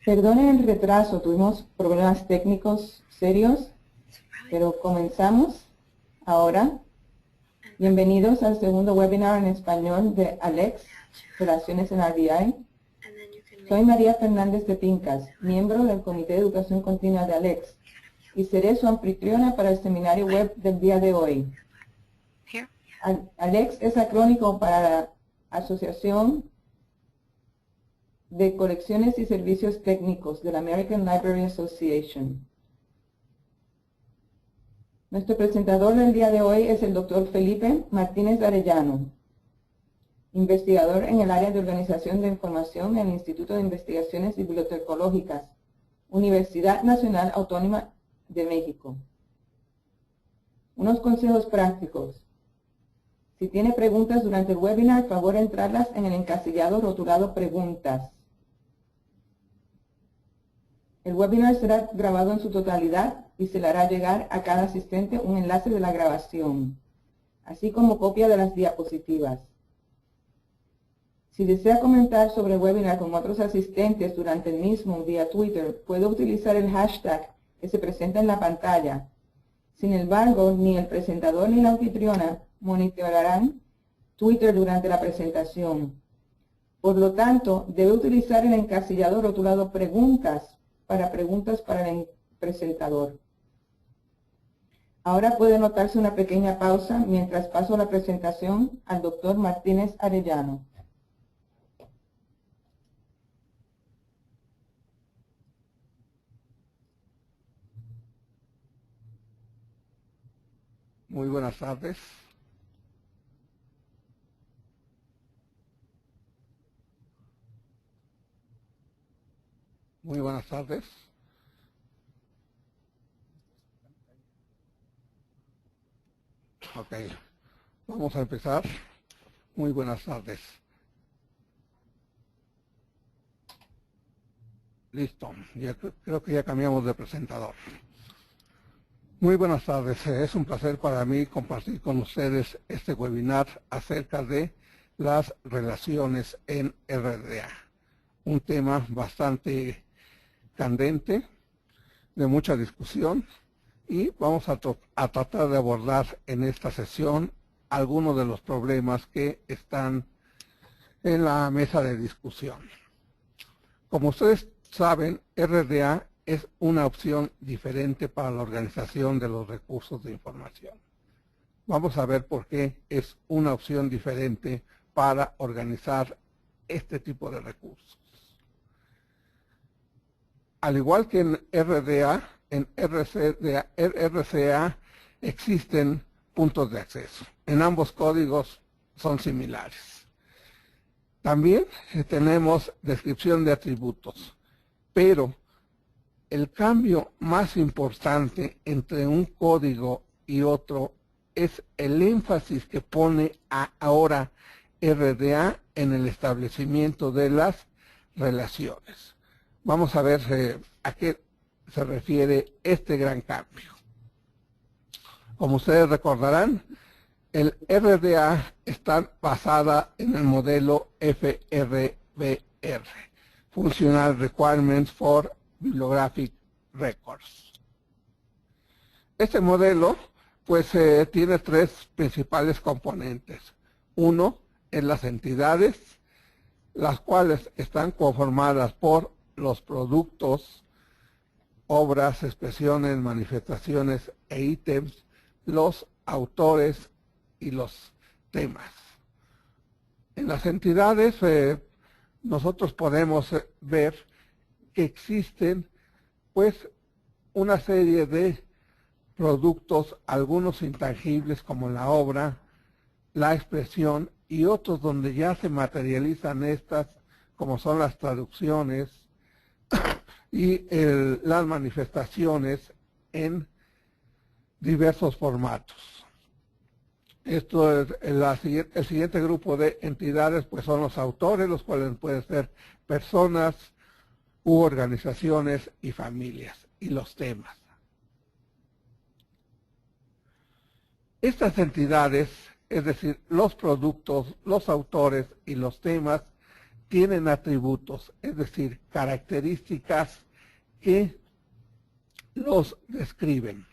Perdonen el retraso, tuvimos problemas técnicos serios, pero comenzamos ahora. Bienvenidos al segundo webinar en español de ALEX, Relaciones en RBI. Soy María Fernández de Pincas, miembro del Comité de Educación Continua de ALEX, y seré su anfitriona para el seminario web del día de hoy. ALEX es acrónico para la Asociación de Colecciones y Servicios Técnicos de la American Library Association. Nuestro presentador del día de hoy es el Dr. Felipe Martínez Arellano, investigador en el área de Organización de Información en el Instituto de Investigaciones Bibliotecológicas, Universidad Nacional Autónoma de México. Unos consejos prácticos. Si tiene preguntas durante el webinar, favor entrarlas en el encasillado rotulado Preguntas. El webinar será grabado en su totalidad y se le hará llegar a cada asistente un enlace de la grabación, así como copia de las diapositivas. Si desea comentar sobre el webinar con otros asistentes durante el mismo vía Twitter, puede utilizar el hashtag que se presenta en la pantalla. Sin embargo, ni el presentador ni la anfitriona monitorearán Twitter durante la presentación. Por lo tanto, debe utilizar el encasillado rotulado Preguntas para el presentador. Ahora puede notarse una pequeña pausa mientras paso la presentación al Dr. Martínez Arellano. Muy buenas tardes. Muy buenas tardes. Ok, vamos a empezar. Muy buenas tardes. Listo, creo que ya cambiamos de presentador. Muy buenas tardes, es un placer para mí compartir con ustedes este webinar acerca de las relaciones en RDA. Un tema bastante candente, de mucha discusión, y vamos a tratar de abordar en esta sesión algunos de los problemas que están en la mesa de discusión. Como ustedes saben, RDA es una opción diferente para la organización de los recursos de información. Vamos a ver por qué es una opción diferente para organizar este tipo de recursos. Al igual que en RDA, en RCA existen puntos de acceso. En ambos códigos son similares. También tenemos descripción de atributos, pero el cambio más importante entre un código y otro es el énfasis que pone ahora RDA en el establecimiento de las relaciones. Vamos a ver a qué se refiere este gran cambio. Como ustedes recordarán, el RDA está basada en el modelo FRBR, Functional Requirements for Bibliographic Records. Este modelo pues tiene tres principales componentes. Uno es las entidades, las cuales están conformadas por los productos, obras, expresiones, manifestaciones e ítems, los autores y los temas. En las entidades nosotros podemos ver que existen pues una serie de productos, algunos intangibles como la obra, la expresión, y otros donde ya se materializan estas, como son las traducciones y las manifestaciones en diversos formatos. Esto es el siguiente grupo de entidades, pues son los autores, los cuales pueden ser personas u organizaciones y familias, y los temas. Estas entidades, es decir, los productos, los autores y los temas, tienen atributos, es decir, características que los describen.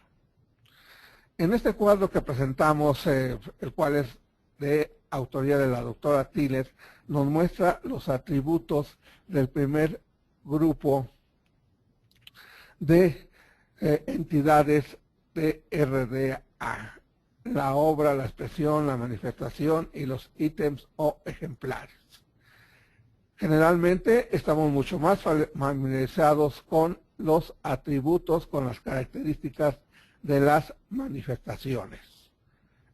En este cuadro que presentamos, el cual es de autoría de la doctora Tiller, nos muestra los atributos del primer grupo de entidades de RDA: la obra, la expresión, la manifestación y los ítems o ejemplares. Generalmente estamos mucho más familiarizados con los atributos, con las características de las manifestaciones.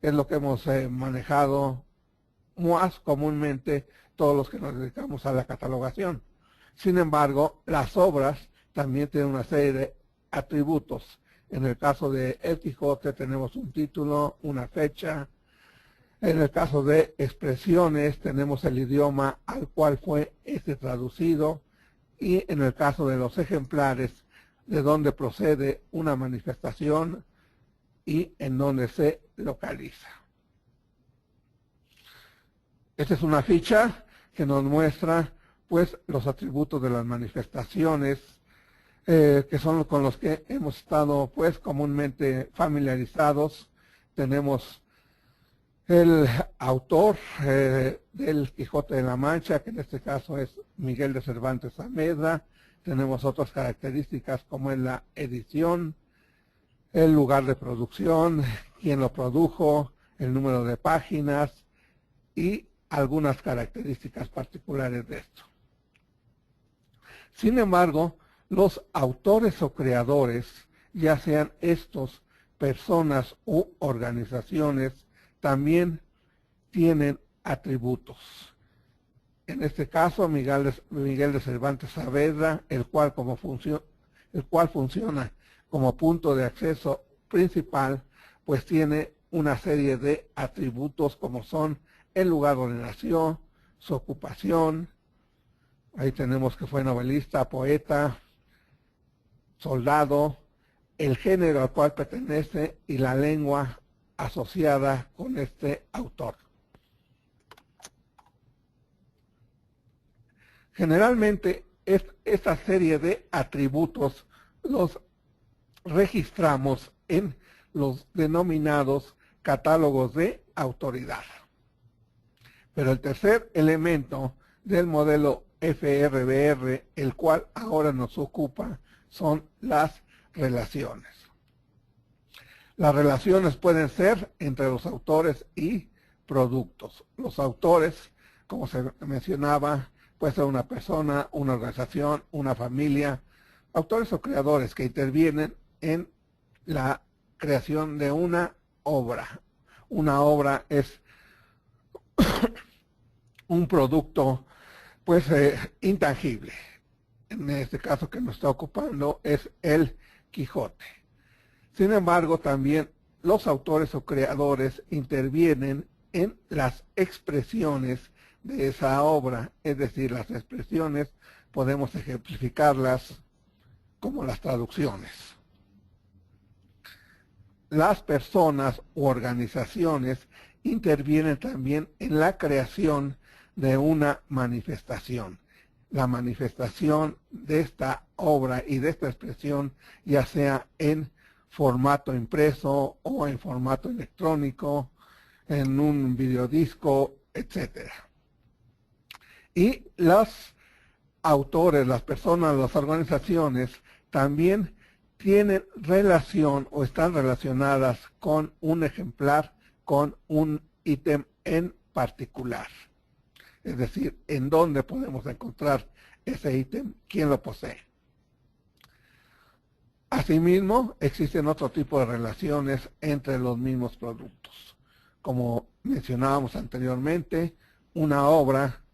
Es lo que hemos manejado más comúnmente todos los que nos dedicamos a la catalogación. Sin embargo, las obras también tienen una serie de atributos. En el caso de El Quijote tenemos un título, una fecha. En el caso de expresiones tenemos el idioma al cual fue traducido, y en el caso de los ejemplares, de dónde procede una manifestación y en dónde se localiza. Esta es una ficha que nos muestra pues los atributos de las manifestaciones, que son con los que hemos estado pues comúnmente familiarizados. Tenemos el autor del Quijote de la Mancha, que en este caso es Miguel de Cervantes Saavedra. Tenemos otras características como es la edición, el lugar de producción, quién lo produjo, el número de páginas y algunas características particulares de esto. Sin embargo, los autores o creadores, ya sean estos personas u organizaciones, también tienen atributos. En este caso, Miguel de Cervantes Saavedra, el cual funciona como punto de acceso principal, pues tiene una serie de atributos como son el lugar donde nació, su ocupación. Ahí tenemos que fue novelista, poeta, soldado, el género al cual pertenece y la lengua asociada con este autor. Generalmente esta serie de atributos los registramos en los denominados catálogos de autoridad. Pero el tercer elemento del modelo FRBR, el cual ahora nos ocupa, son las relaciones. Las relaciones pueden ser entre los autores y productos. Los autores, como se mencionaba, puede ser una persona, una organización, una familia, autores o creadores que intervienen en la creación de una obra. Una obra es un producto pues intangible. En este caso que nos está ocupando es El Quijote. Sin embargo, también los autores o creadores intervienen en las expresiones de esa obra, es decir, las expresiones podemos ejemplificarlas como las traducciones. Las personas u organizaciones intervienen también en la creación de una manifestación. La manifestación de esta obra y de esta expresión, ya sea en formato impreso o en formato electrónico, en un videodisco, etc. Y los autores, las personas, las organizaciones también tienen relación o están relacionadas con un ejemplar, con un ítem en particular. Es decir, en dónde podemos encontrar ese ítem, quién lo posee. Asimismo, existen otro tipo de relaciones entre los mismos productos. Como mencionábamos anteriormente, una obra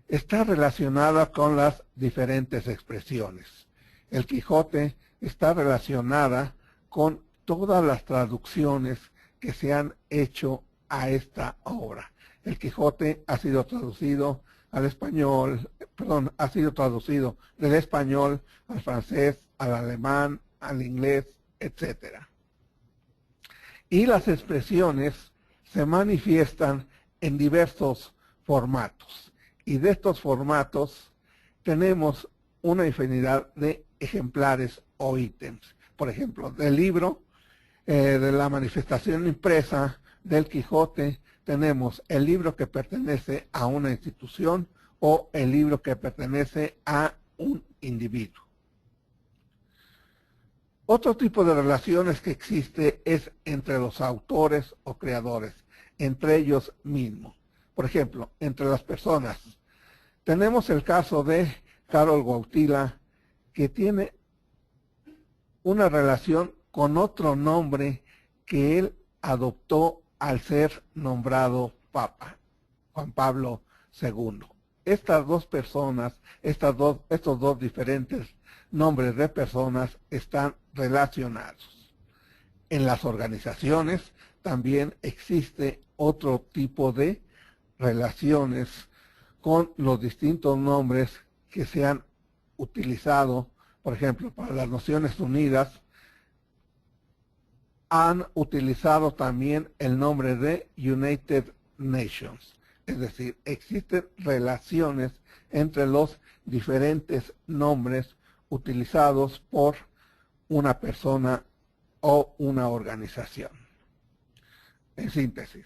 está relacionada con las diferentes expresiones. El Quijote está relacionada con todas las traducciones que se han hecho a esta obra. El Quijote ha sido traducido al español, ha sido traducido del español al francés, al alemán, al inglés, etc. Y las expresiones se manifiestan en diversos formatos. Y de estos formatos tenemos una infinidad de ejemplares o ítems. Por ejemplo, del libro, de la manifestación impresa del Quijote, tenemos el libro que pertenece a una institución o el libro que pertenece a un individuo. Otro tipo de relaciones que existe es entre los autores o creadores, entre ellos mismos. Por ejemplo, entre las personas. Tenemos el caso de Karol Wojtyła, que tiene una relación con otro nombre que él adoptó al ser nombrado Papa, Juan Pablo II. Estas dos personas, estos dos diferentes nombres de personas están relacionados. En las organizaciones también existe otro tipo de relaciones con los distintos nombres que se han utilizado. Por ejemplo, para las Naciones Unidas han utilizado también el nombre de United Nations. Es decir, existen relaciones entre los diferentes nombres utilizados por una persona o una organización. En síntesis,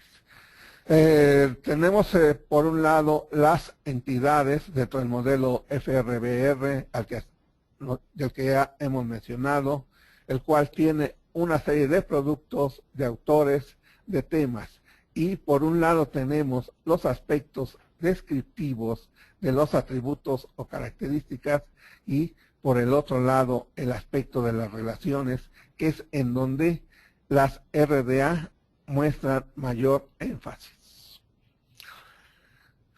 tenemos por un lado las entidades dentro del modelo FRBR del que ya hemos mencionado, el cual tiene una serie de productos, de autores, de temas. Y por un lado tenemos los aspectos descriptivos de los atributos o características, y por el otro lado el aspecto de las relaciones, que es en donde las RDA muestran mayor énfasis.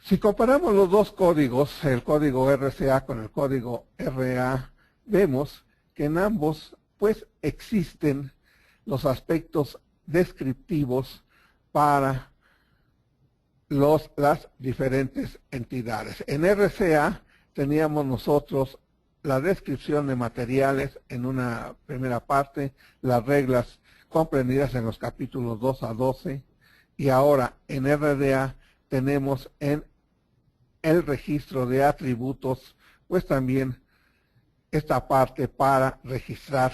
Si comparamos los dos códigos, el código RCA con el código RA, vemos que en ambos pues existen los aspectos descriptivos para las diferentes entidades. En RCA teníamos nosotros la descripción de materiales en una primera parte, las reglas comprendidas en los capítulos 2 a 12, y ahora en RDA tenemos en el registro de atributos, pues también esta parte para registrar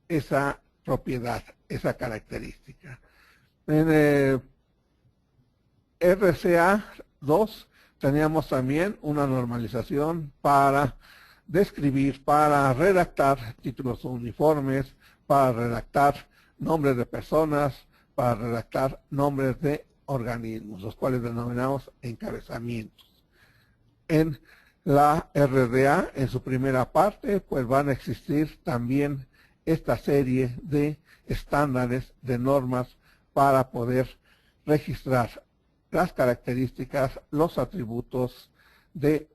esa propiedad, esa característica. En RCA 2 teníamos también una normalización para describir, para redactar títulos uniformes, para redactar nombres de personas, para redactar nombres de organismos, los cuales denominamos encabezamientos. En la RDA, en su primera parte, pues van a existir también esta serie de estándares, de normas para poder registrar las características, los atributos de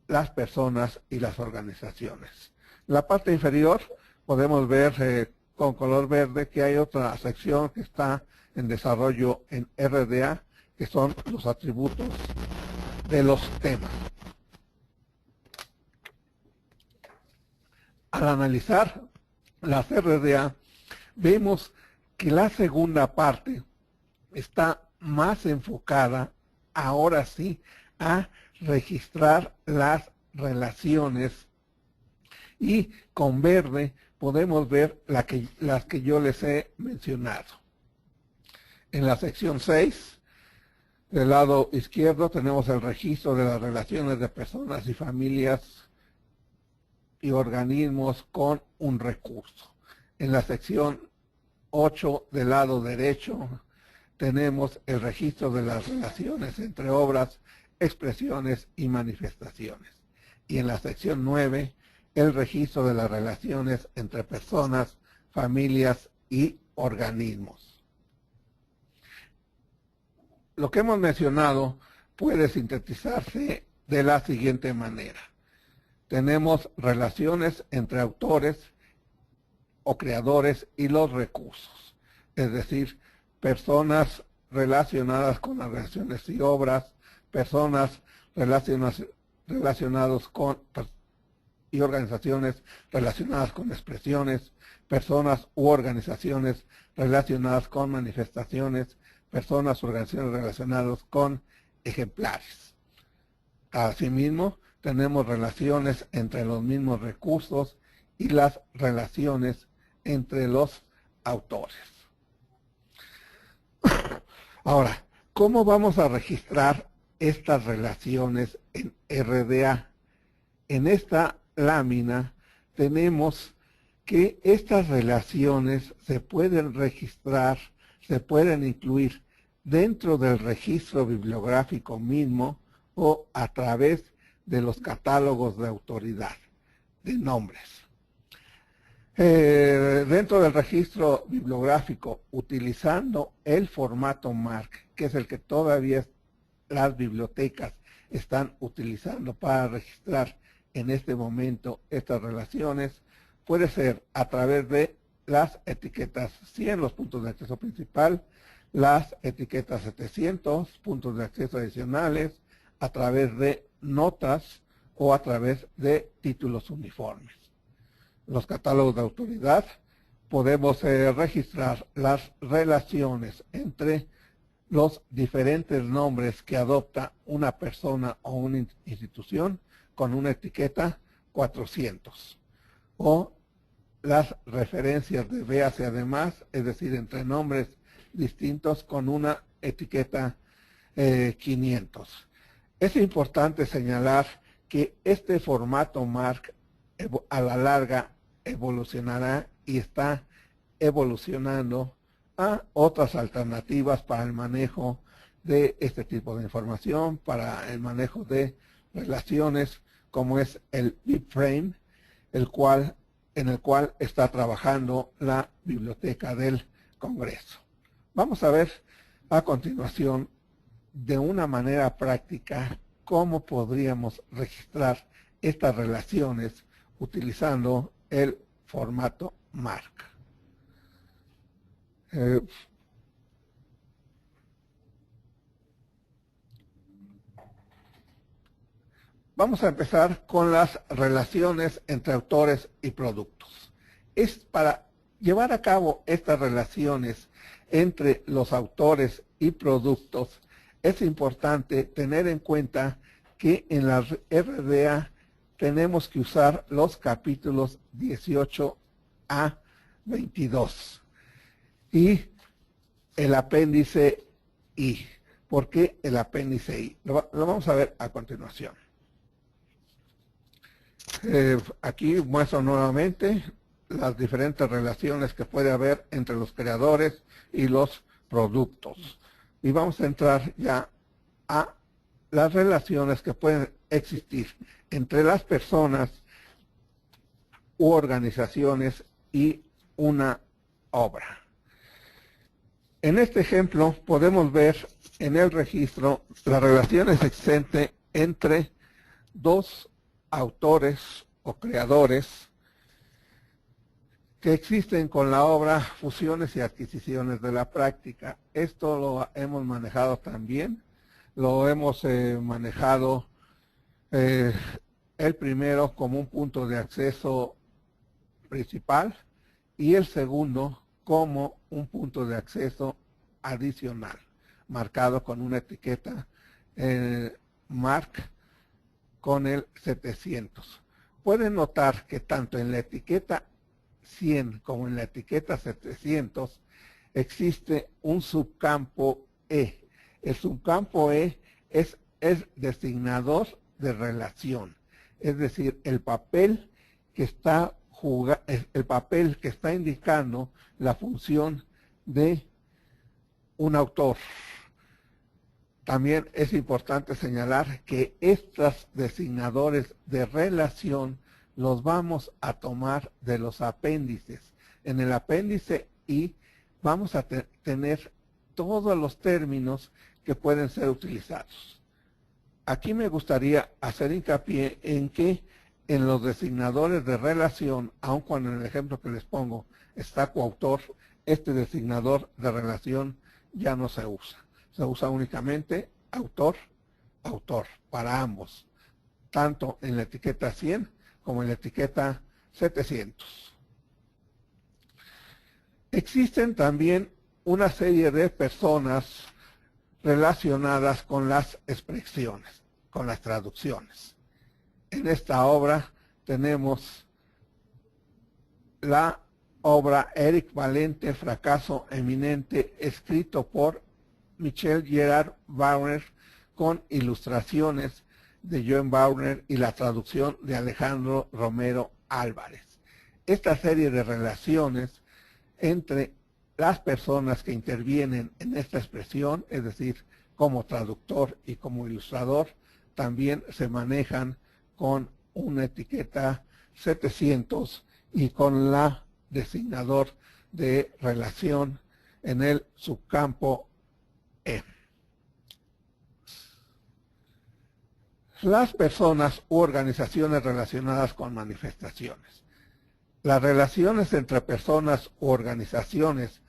las personas y las organizaciones. En la parte inferior podemos ver con color verde que hay otra sección que está en desarrollo en RDA, que son los atributos de los temas. Al analizar las RDA, vemos que la segunda parte está más enfocada, ahora sí, a registrar las relaciones, y con verde podemos ver las que yo les he mencionado. En la sección 6, del lado izquierdo, tenemos el registro de las relaciones de personas y familias y organismos con un recurso. En la sección 8, del lado derecho, tenemos el registro de las relaciones entre obras, expresiones y manifestaciones. Y en la sección 9, el registro de las relaciones entre personas, familias y organismos. Lo que hemos mencionado puede sintetizarse de la siguiente manera. Tenemos relaciones entre autores o creadores y los recursos, es decir, personas relacionadas con las relaciones y obras, personas relacionadas con y organizaciones relacionadas con expresiones, personas u organizaciones relacionadas con manifestaciones, personas u organizaciones relacionadas con ejemplares. Asimismo, tenemos relaciones entre los mismos recursos y las relaciones entre los autores. Ahora, ¿cómo vamos a registrar estas relaciones en RDA? En esta lámina tenemos que estas relaciones se pueden registrar, se pueden incluir dentro del registro bibliográfico mismo o a través de los catálogos de autoridad de nombres. Dentro del registro bibliográfico, utilizando el formato MARC, que es el que todavía las bibliotecas están utilizando para registrar en este momento estas relaciones, puede ser a través de las etiquetas 100, los puntos de acceso principal, las etiquetas 700, puntos de acceso adicionales, a través de notas o a través de títulos uniformes. Los catálogos de autoridad podemos registrar las relaciones entre los diferentes nombres que adopta una persona o una institución con una etiqueta 400, o las referencias de véase además, es decir, entre nombres distintos con una etiqueta 500. Es importante señalar que este formato MARC a la larga evolucionará y está evolucionando a otras alternativas para el manejo de este tipo de información, para el manejo de relaciones, como es el BibFrame, en el cual está trabajando la Biblioteca del Congreso. Vamos a ver a continuación de una manera práctica cómo podríamos registrar estas relaciones utilizando el formato MARC. Vamos a empezar con las relaciones entre autores y productos. Es para llevar a cabo estas relaciones entre los autores y productos, es importante tener en cuenta que en la RDA tenemos que usar los capítulos 18 a 22 y el apéndice I. ¿Por qué el apéndice I? Lo vamos a ver a continuación. Aquí muestro nuevamente las diferentes relaciones que puede haber entre los creadores y los productos. Y vamos a entrar ya a las relaciones que pueden existir entre las personas u organizaciones y una obra. En este ejemplo podemos ver en el registro las relaciones existentes entre dos autores o creadores que existen con la obra Fusiones y Adquisiciones de la Práctica. Esto lo hemos manejado también, lo hemos manejado el primero como un punto de acceso principal y el segundo como un punto de acceso adicional, marcado con una etiqueta MARC con el 700. Pueden notar que tanto en la etiqueta 100 como en la etiqueta 700 existe un subcampo E. El subcampo E es el designador de relación, es decir, el papel que está indicando la función de un autor. También es importante señalar que estos designadores de relación los vamos a tomar de los apéndices. En el apéndice I vamos a tener todos los términos que pueden ser utilizados. Aquí me gustaría hacer hincapié en que en los designadores de relación, aun cuando en el ejemplo que les pongo está coautor, este designador de relación ya no se usa. Se usa únicamente autor, autor, para ambos, tanto en la etiqueta 100 como en la etiqueta 700. Existen también una serie de personas relacionadas con las expresiones. con las traducciones. En esta obra tenemos la obra Eric Valente, Fracaso Eminente, escrito por Michel Gerard Bauer, con ilustraciones de Joan Bauer y la traducción de Alejandro Romero Álvarez. Esta serie de relaciones entre las personas que intervienen en esta expresión, es decir, como traductor y como ilustrador, también se manejan con una etiqueta 700 y con la designador de relación en el subcampo E. Las personas u organizaciones relacionadas con manifestaciones. Las relaciones entre personas u organizaciones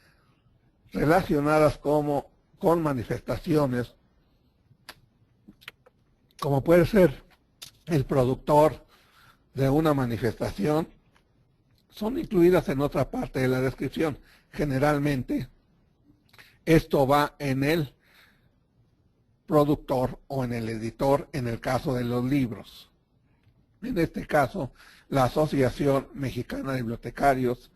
relacionadas con manifestaciones, como puede ser el productor de una manifestación, son incluidas en otra parte de la descripción. Generalmente, esto va en el productor o en el editor en el caso de los libros. En este caso, la Asociación Mexicana de Bibliotecarios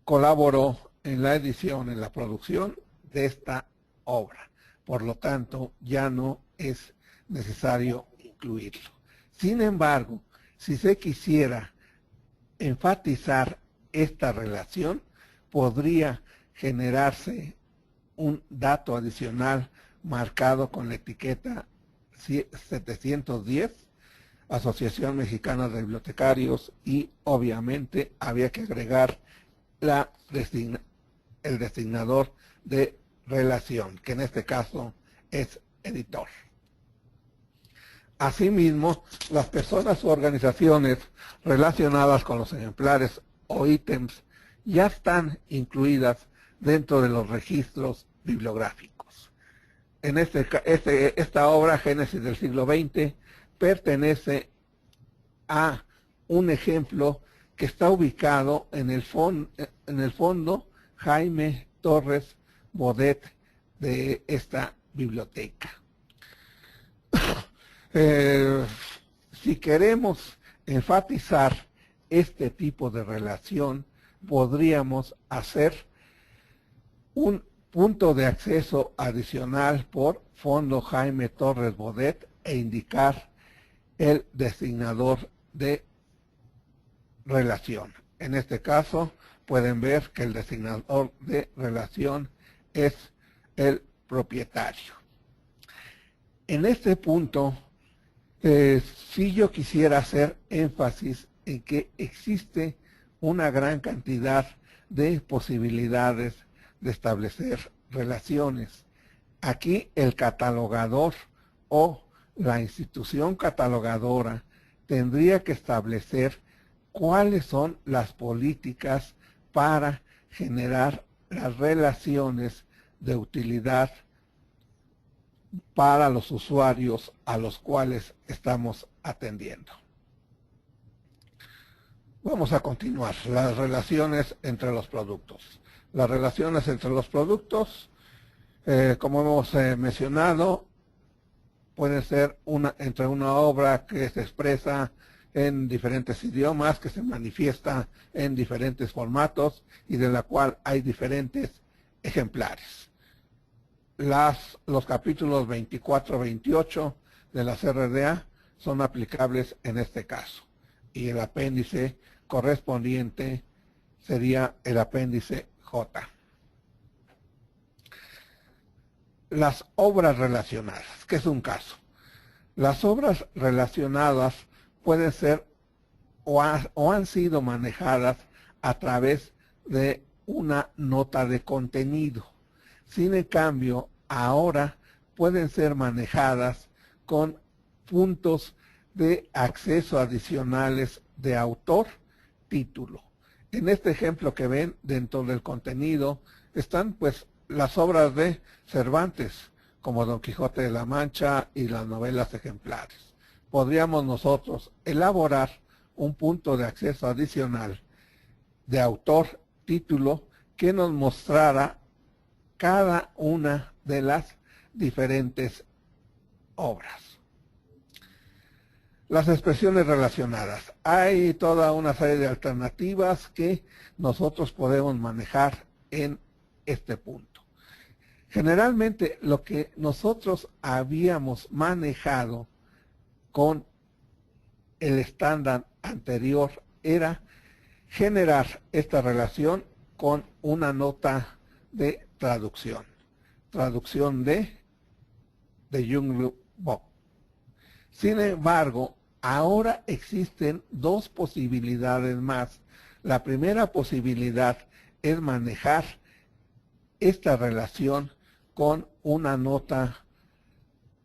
colaboró en la edición, en la producción de esta obra. Por lo tanto, ya no es necesario incluirlo. Sin embargo, si se quisiera enfatizar esta relación, podría generarse un dato adicional marcado con la etiqueta 710, Asociación Mexicana de Bibliotecarios, y obviamente había que agregar el designador de relación, que en este caso es editor. Asimismo, las personas u organizaciones relacionadas con los ejemplares o ítems ya están incluidas dentro de los registros bibliográficos. En esta obra, Génesis del siglo XX, pertenece a un ejemplo que está ubicado en el fondo Jaime Torres Bodet de esta biblioteca. Si queremos enfatizar este tipo de relación, podríamos hacer un punto de acceso adicional por fondo Jaime Torres Bodet e indicar el designador de relación. En este caso, pueden ver que el designador de relación es el propietario. En este punto, si yo quisiera hacer énfasis en que existe una gran cantidad de posibilidades de establecer relaciones. Aquí el catalogador o la institución catalogadora tendría que establecer cuáles son las políticas para generar las relaciones de utilidad para los usuarios a los cuales estamos atendiendo. Vamos a continuar. Las relaciones entre los productos. Las relaciones entre los productos, como hemos mencionado, puede ser entre una obra que se expresa en diferentes idiomas, que se manifiesta en diferentes formatos y de la cual hay diferentes ejemplares. Los capítulos 24-28 de la CRDA son aplicables en este caso, y el apéndice correspondiente sería el apéndice J. Las obras relacionadas, ¿qué es un caso? Las obras relacionadas pueden ser o han sido manejadas a través de una nota de contenido. Sin en cambio, ahora pueden ser manejadas con puntos de acceso adicionales de autor, título. En este ejemplo que ven dentro del contenido están pues las obras de Cervantes, como Don Quijote de la Mancha y las novelas ejemplares. Podríamos nosotros elaborar un punto de acceso adicional de autor, título, que nos mostrara cada una de las diferentes obras. Las expresiones relacionadas. Hay toda una serie de alternativas que nosotros podemos manejar en este punto. Generalmente lo que nosotros habíamos manejado con el estándar anterior era generar esta relación con una nota de traducción. Traducción de Young Bob. Sin embargo, ahora existen dos posibilidades más. La primera posibilidad es manejar esta relación con una nota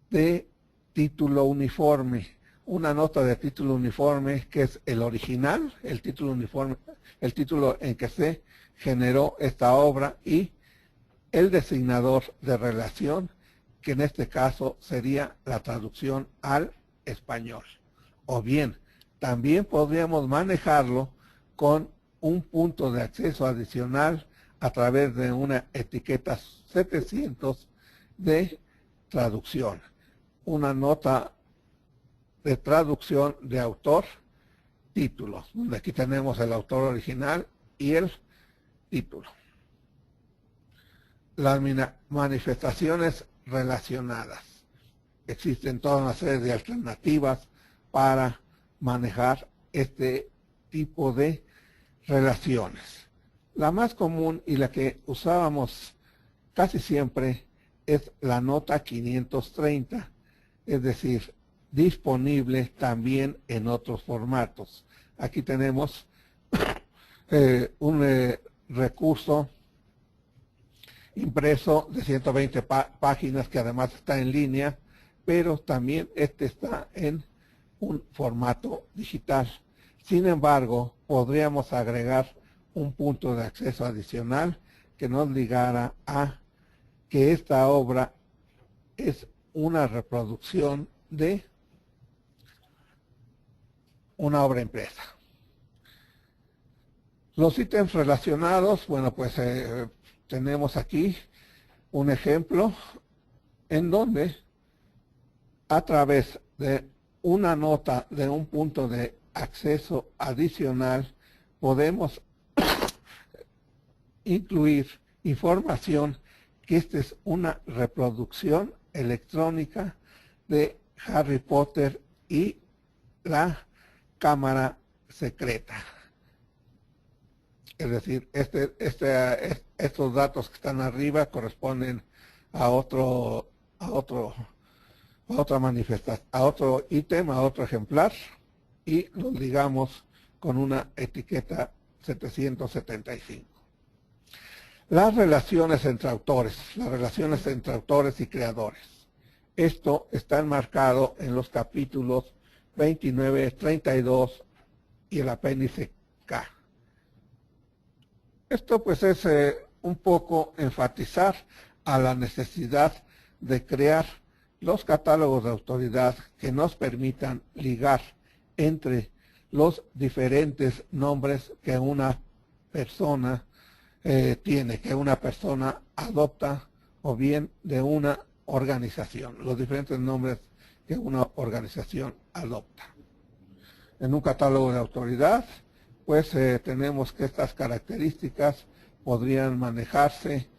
de título uniforme. Una nota de título uniforme que es el original, el título uniforme, el título en que se generó esta obra, y el designador de relación, que en este caso sería la traducción al español. O bien, también podríamos manejarlo con un punto de acceso adicional a través de una etiqueta 700 de traducción. Una nota de traducción de autor, título, donde aquí tenemos el autor original y el título. Las manifestaciones relacionadas. Existen toda una serie de alternativas para manejar este tipo de relaciones. La más común y la que usábamos casi siempre es la nota 530, es decir, disponible también en otros formatos. Aquí tenemos un recurso impreso de 120 páginas que además está en línea, pero también este está en un formato digital. Sin embargo, podríamos agregar un punto de acceso adicional que nos ligara a que esta obra es una reproducción de una obra impresa. Los ítems relacionados, bueno, pues tenemos aquí un ejemplo en donde a través de una nota de un punto de acceso adicional podemos incluir información que esta es una reproducción electrónica de Harry Potter y la cámara secreta. Es decir, estos datos que están arriba corresponden a otro ítem, a otro ejemplar, y los ligamos con una etiqueta 775. Las relaciones entre autores y creadores. Esto está enmarcado en los capítulos 29, 32 y el apéndice K. Esto pues es un poco enfatizar a la necesidad de crear los catálogos de autoridad que nos permitan ligar entre los diferentes nombres que una persona tiene, que una persona adopta, o bien de una organización, los diferentes nombres que una organización adopta. En un catálogo de autoridad, pues tenemos que estas características podrían manejarse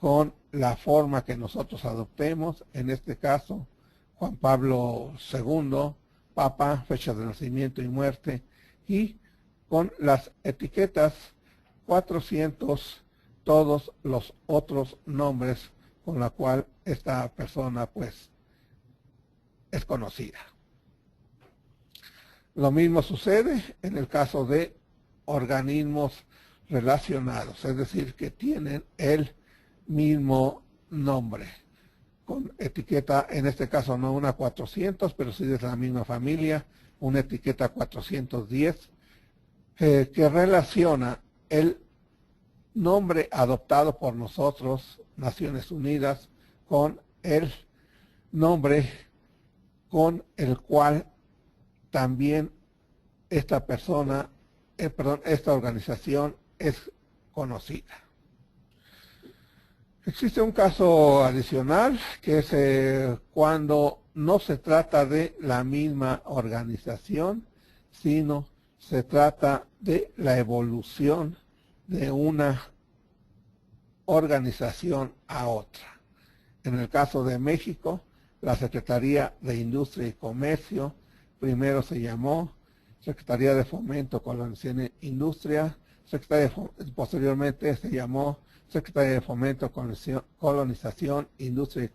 con la forma que nosotros adoptemos, en este caso Juan Pablo II, Papa, fecha de nacimiento y muerte, y con las etiquetas 400 todos los otros nombres con la cual esta persona pues es conocida. Lo mismo sucede en el caso de organismos relacionados, es decir, que tienen el mismo nombre, con etiqueta, en este caso no una 400, pero sí de la misma familia, una etiqueta 410, que relaciona el nombre adoptado por nosotros, Naciones Unidas, con el nombre con el cual también esta persona, esta organización es conocida. Existe un caso adicional que es cuando no se trata de la misma organización, sino se trata de la evolución de una organización a otra. En el caso de México, la Secretaría de Industria y Comercio primero se llamó Secretaría de Fomento, Colonización e Industria, posteriormente se llamó Secretaría de Fomento, Colonización, Industria y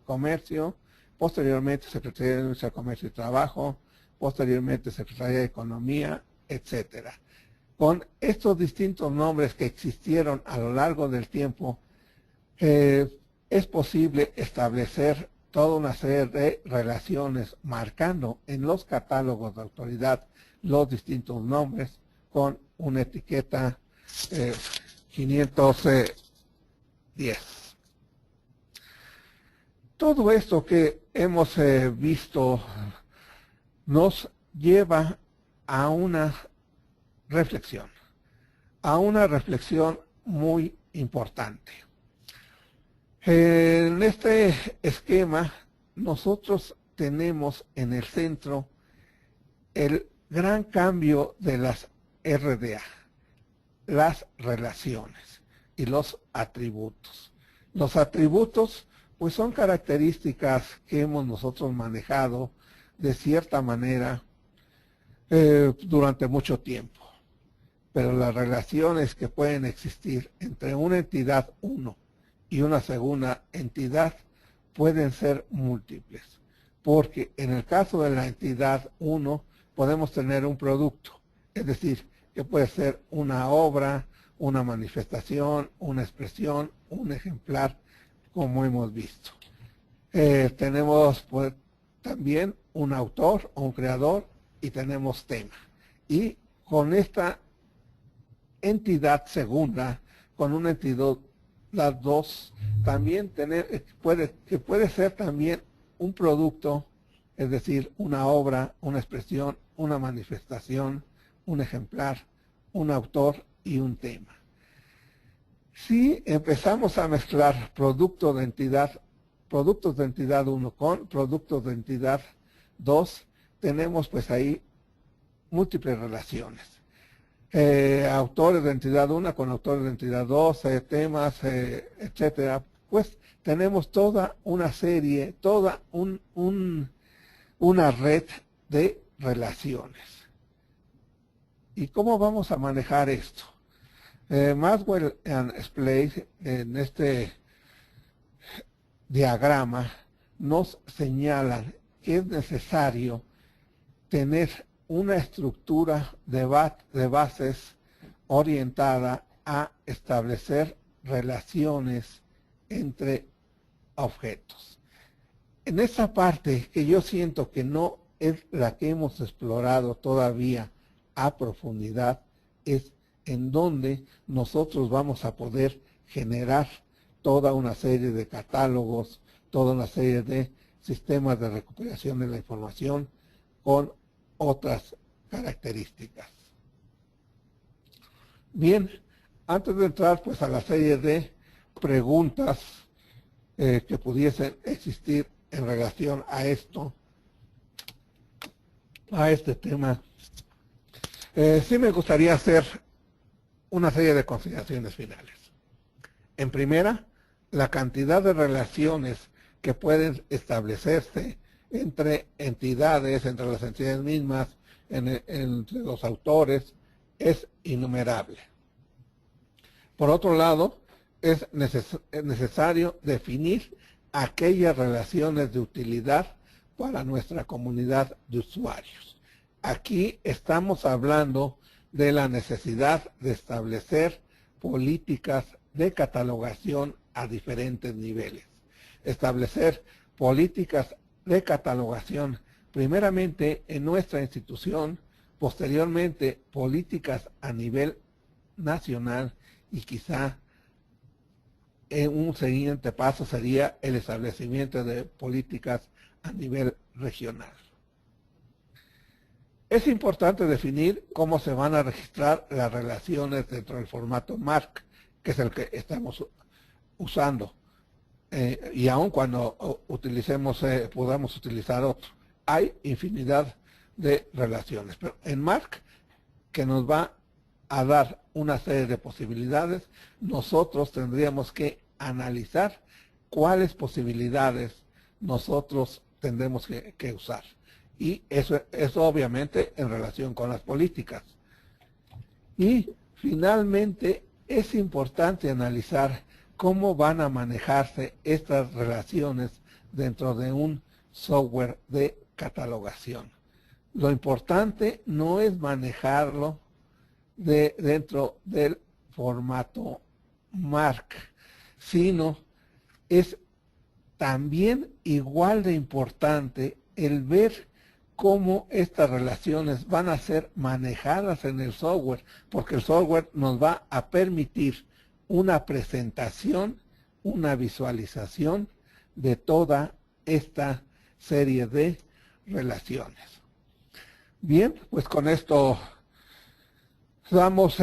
Comercio, posteriormente Secretaría de Industria, Comercio y Trabajo, posteriormente Secretaría de Economía, etcétera. Con estos distintos nombres que existieron a lo largo del tiempo, es posible establecer toda una serie de relaciones marcando en los catálogos de autoridad los distintos nombres con una etiqueta 510. Todo esto que hemos visto nos lleva a una reflexión muy importante. En este esquema nosotros tenemos en el centro el gran cambio de las RDA, las relaciones y los atributos. Los atributos pues son características que hemos nosotros manejado de cierta manera durante mucho tiempo. Pero las relaciones que pueden existir entre una entidad 1 y una segunda entidad pueden ser múltiples. Porque en el caso de la entidad 1 podemos tener un producto, es decir, que puede ser una obra, una manifestación, una expresión, un ejemplar, como hemos visto. Tenemos pues, también un autor o un creador y tenemos tema. Y con esta entidad segunda, con una entidad 2, también puede ser también un producto, es decir, una obra, una expresión, una manifestación, un ejemplar, un autor y un tema. Si empezamos a mezclar productos de entidad 1 con productos de entidad 2, tenemos pues ahí múltiples relaciones. Autores de entidad 1 con autores de entidad 2, temas, etcétera. Pues tenemos toda una serie, toda una red de relaciones. ¿Y cómo vamos a manejar esto? Maxwell and Splay en este diagrama nos señalan que es necesario tener una estructura de bases orientada a establecer relaciones entre objetos. En esa parte que yo siento que no es la que hemos explorado todavía a profundidad, es en donde nosotros vamos a poder generar toda una serie de catálogos, toda una serie de sistemas de recuperación de la información con otras características. Bien, antes de entrar pues a la serie de preguntas que pudiesen existir en relación a esto, a este tema, sí me gustaría hacer una serie de consideraciones finales. En primera, la cantidad de relaciones que pueden establecerse entre entidades, entre las entidades mismas, entre los autores, es innumerable. Por otro lado, es necesario definir aquellas relaciones de utilidad para nuestra comunidad de usuarios. Aquí estamos hablando de la necesidad de establecer políticas de catalogación a diferentes niveles. Establecer políticas de catalogación primeramente en nuestra institución, posteriormente políticas a nivel nacional y quizá en un siguiente paso sería el establecimiento de políticas a nivel regional. Es importante definir cómo se van a registrar las relaciones dentro del formato MARC, que es el que estamos usando. Y aun cuando podamos utilizar otro. Hay infinidad de relaciones, pero en Mark, que nos va a dar una serie de posibilidades, nosotros tendríamos que analizar cuáles posibilidades nosotros tendremos que usar. Y eso obviamente en relación con las políticas. Y finalmente es importante analizar cómo van a manejarse estas relaciones dentro de un software de catalogación. Lo importante no es manejarlo dentro del formato MARC, sino es también igual de importante el ver cómo estas relaciones van a ser manejadas en el software, porque el software nos va a permitir una presentación, una visualización de toda esta serie de relaciones. Bien, pues con esto damos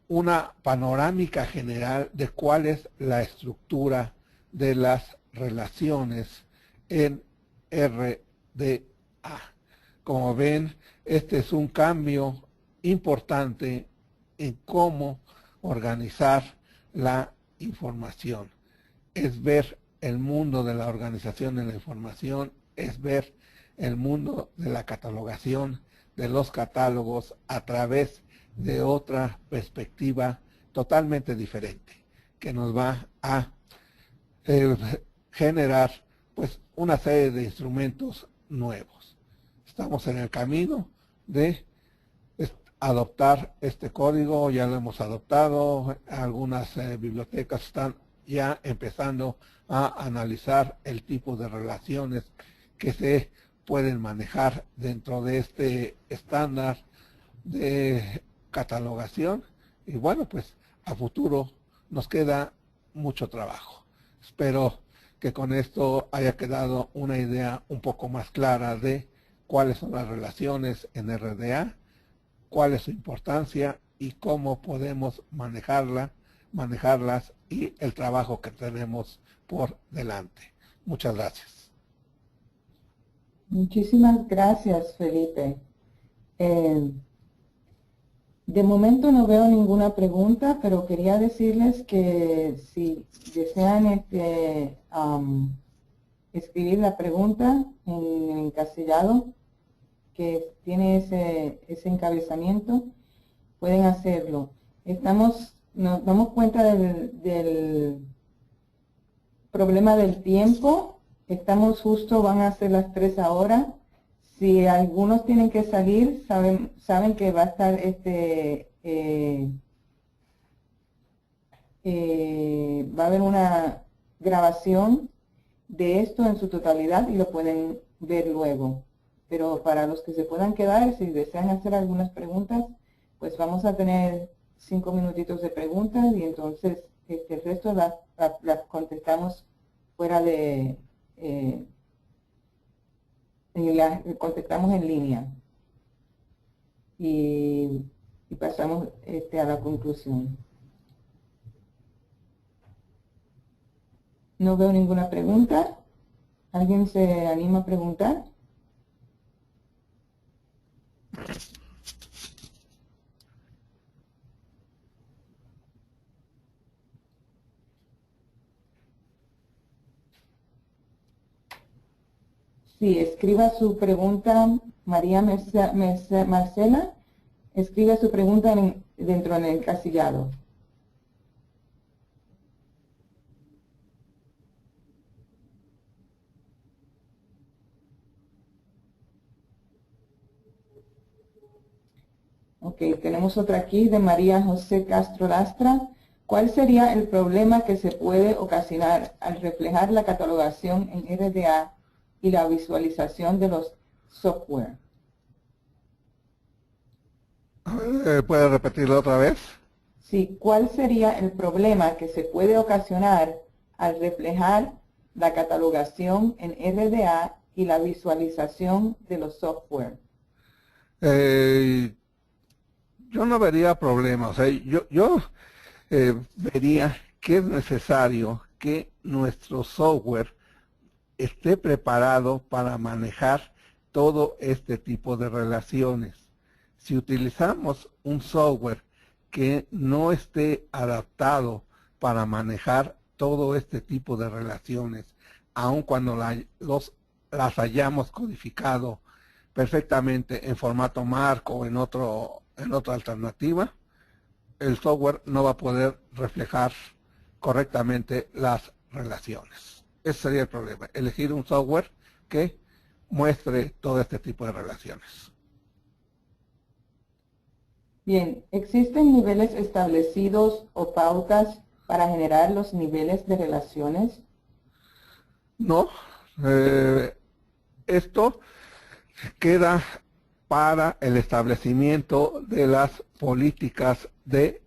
una panorámica general de cuál es la estructura de las relaciones en RDA. Como ven, este es un cambio importante en cómo organizar la información. Es ver el mundo de la organización de la información, es ver el mundo de la catalogación de los catálogos a través de otra perspectiva totalmente diferente, que nos va a generar pues una serie de instrumentos nuevos. Estamos en el camino de adoptar este código, ya lo hemos adoptado, algunas bibliotecas están ya empezando a analizar el tipo de relaciones que se pueden manejar dentro de este estándar de catalogación, y bueno, pues a futuro nos queda mucho trabajo. Espero que con esto haya quedado una idea un poco más clara de cuáles son las relaciones en RDA, cuál es su importancia y cómo podemos manejarlas y el trabajo que tenemos por delante. Muchas gracias. Muchísimas gracias, Felipe. De momento no veo ninguna pregunta, pero quería decirles que si desean escribir la pregunta en el encasillado que tiene ese encabezamiento, pueden hacerlo. Nos damos cuenta del problema del tiempo. Estamos justo, van a ser las 3 ahora. Si algunos tienen que salir, saben que va a estar va a haber una grabación de esto en su totalidad y lo pueden ver luego. Pero para los que se puedan quedar, si desean hacer algunas preguntas, pues vamos a tener 5 minutitos de preguntas y entonces el resto las contestamos fuera de... las contestamos en línea y pasamos a la conclusión. No veo ninguna pregunta. ¿Alguien se anima a preguntar? Sí, escriba su pregunta, María Marcela, escriba su pregunta dentro del encasillado. Ok, tenemos otra aquí de María José Castro Lastra. ¿Cuál sería el problema que se puede ocasionar al reflejar la catalogación en RDA y la visualización de los software? ¿Puede repetirlo otra vez? Sí, ¿cuál sería el problema que se puede ocasionar al reflejar la catalogación en RDA y la visualización de los software? Yo no vería problemas. Yo vería que es necesario que nuestro software esté preparado para manejar todo este tipo de relaciones. Si utilizamos un software que no esté adaptado para manejar todo este tipo de relaciones, aun cuando las hayamos codificado perfectamente en formato MARC o en otra alternativa, el software no va a poder reflejar correctamente las relaciones. Ese sería el problema, elegir un software que muestre todo este tipo de relaciones. Bien, ¿existen niveles establecidos o pautas para generar los niveles de relaciones? No, esto queda para el establecimiento de las políticas de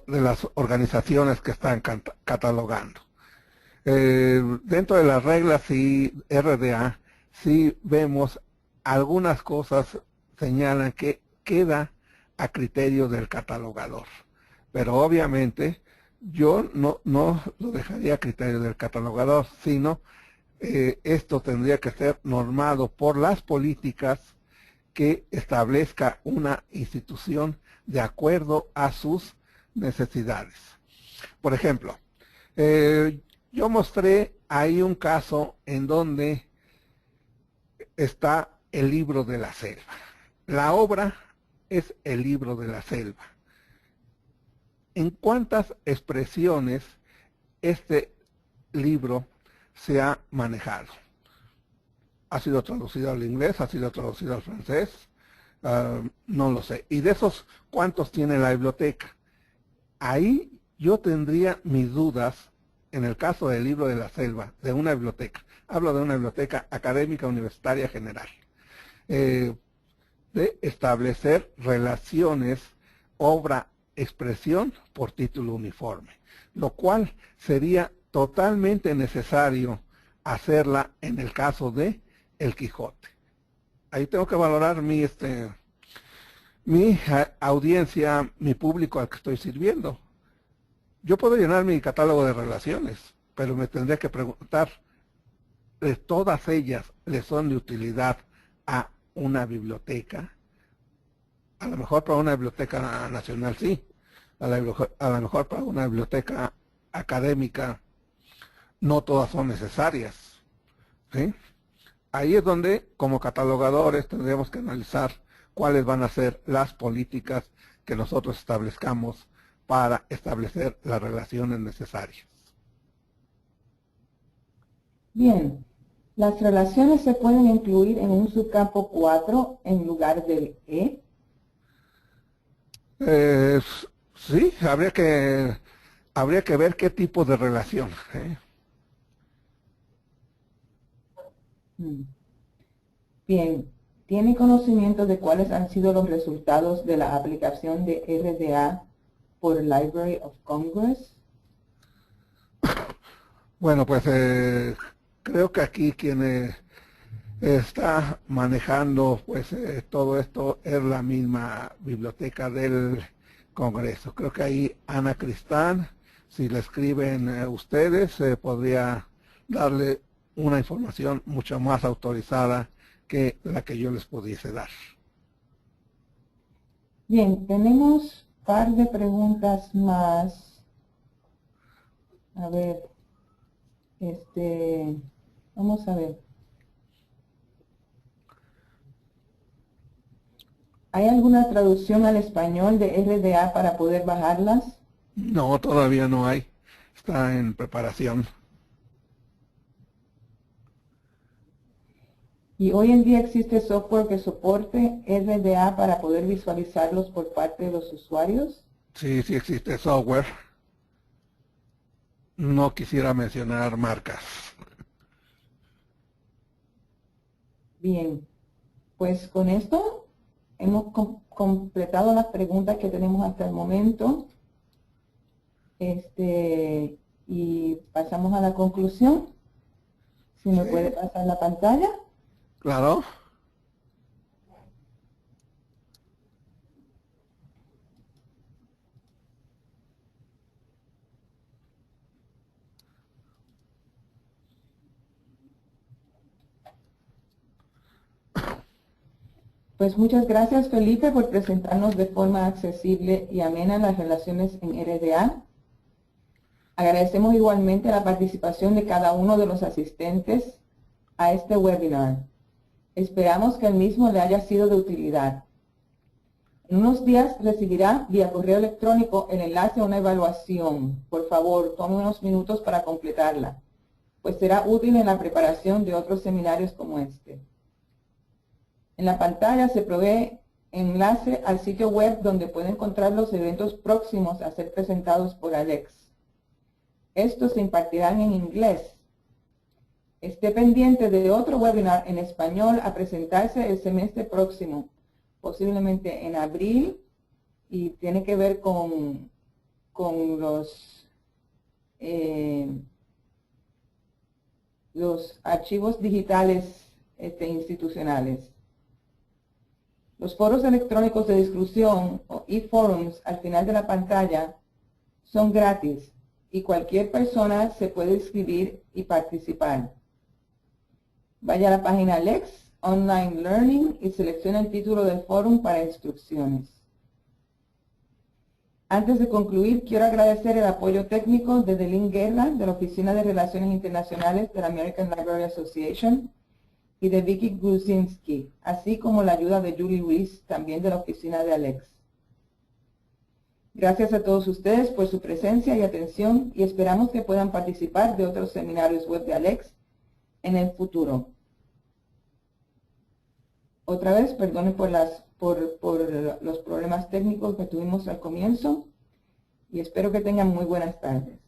las organizaciones que están catalogando. Dentro de las reglas y RDA, sí vemos algunas cosas señalan que queda a criterio del catalogador. Pero obviamente yo no lo dejaría a criterio del catalogador, sino esto tendría que ser normado por las políticas que establezca una institución de acuerdo a sus necesidades. Por ejemplo, yo mostré ahí un caso en donde está el libro de la selva. La obra es el libro de la selva. ¿En cuántas expresiones este libro se ha manejado? ¿Ha sido traducido al inglés? ¿Ha sido traducido al francés? No lo sé. ¿Y de esos cuántos tiene la biblioteca? Ahí yo tendría mis dudas en el caso del libro de la selva, de una biblioteca. Hablo de una biblioteca académica universitaria general. De establecer relaciones obra-expresión por título uniforme, lo cual sería totalmente necesario hacerla en el caso de El Quijote. Ahí tengo que valorar mi audiencia, mi público al que estoy sirviendo. Yo puedo llenar mi catálogo de relaciones, pero me tendría que preguntar, ¿de todas ellas le son de utilidad a una biblioteca? A lo mejor para una biblioteca nacional sí, a lo mejor para una biblioteca académica no todas son necesarias, ¿sí? Ahí es donde como catalogadores tendremos que analizar cuáles van a ser las políticas que nosotros establezcamos para establecer las relaciones necesarias. Bien, las relaciones se pueden incluir en un subcampo 4 en lugar del E. Sí, habría que ver qué tipo de relación. Bien, ¿tiene conocimiento de cuáles han sido los resultados de la aplicación de RDA por Library of Congress? Bueno, pues creo que aquí quien está manejando pues todo esto es la misma biblioteca del Congreso. Creo que ahí Ana Cristán, si le escriben ustedes, podría darle una información mucho más autorizada que la que yo les pudiese dar. Bien, tenemos un par de preguntas más. A ver, vamos a ver. ¿Hay alguna traducción al español de RDA para poder bajarlas? No, todavía no hay. Está en preparación. ¿Y hoy en día existe software que soporte RDA para poder visualizarlos por parte de los usuarios? Sí, sí existe software. No quisiera mencionar marcas. Bien, pues con esto hemos completado las preguntas que tenemos hasta el momento. Y pasamos a la conclusión. Si me puede pasar la pantalla. Claro. Pues muchas gracias, Felipe, por presentarnos de forma accesible y amena las relaciones en RDA. Agradecemos igualmente la participación de cada uno de los asistentes a este webinar. Esperamos que el mismo le haya sido de utilidad. En unos días recibirá vía correo electrónico el enlace a una evaluación. Por favor, tome unos minutos para completarla, pues será útil en la preparación de otros seminarios como este. En la pantalla se provee enlace al sitio web donde puede encontrar los eventos próximos a ser presentados por Alex. Estos se impartirán en inglés. Esté pendiente de otro webinar en español a presentarse el semestre próximo, posiblemente en abril, y tiene que ver con los archivos digitales institucionales. Los foros electrónicos de discusión o e-forums al final de la pantalla son gratis y cualquier persona se puede inscribir y participar. Vaya a la página Alex Online Learning y seleccione el título del foro para instrucciones. Antes de concluir, quiero agradecer el apoyo técnico de Delín Guerra, de la Oficina de Relaciones Internacionales de la American Library Association, y de Vicky Gruzinski, así como la ayuda de Julie Ruiz, también de la oficina de Alex. Gracias a todos ustedes por su presencia y atención, y esperamos que puedan participar de otros seminarios web de Alex en el futuro. Otra vez, perdonen por los problemas técnicos que tuvimos al comienzo, y espero que tengan muy buenas tardes.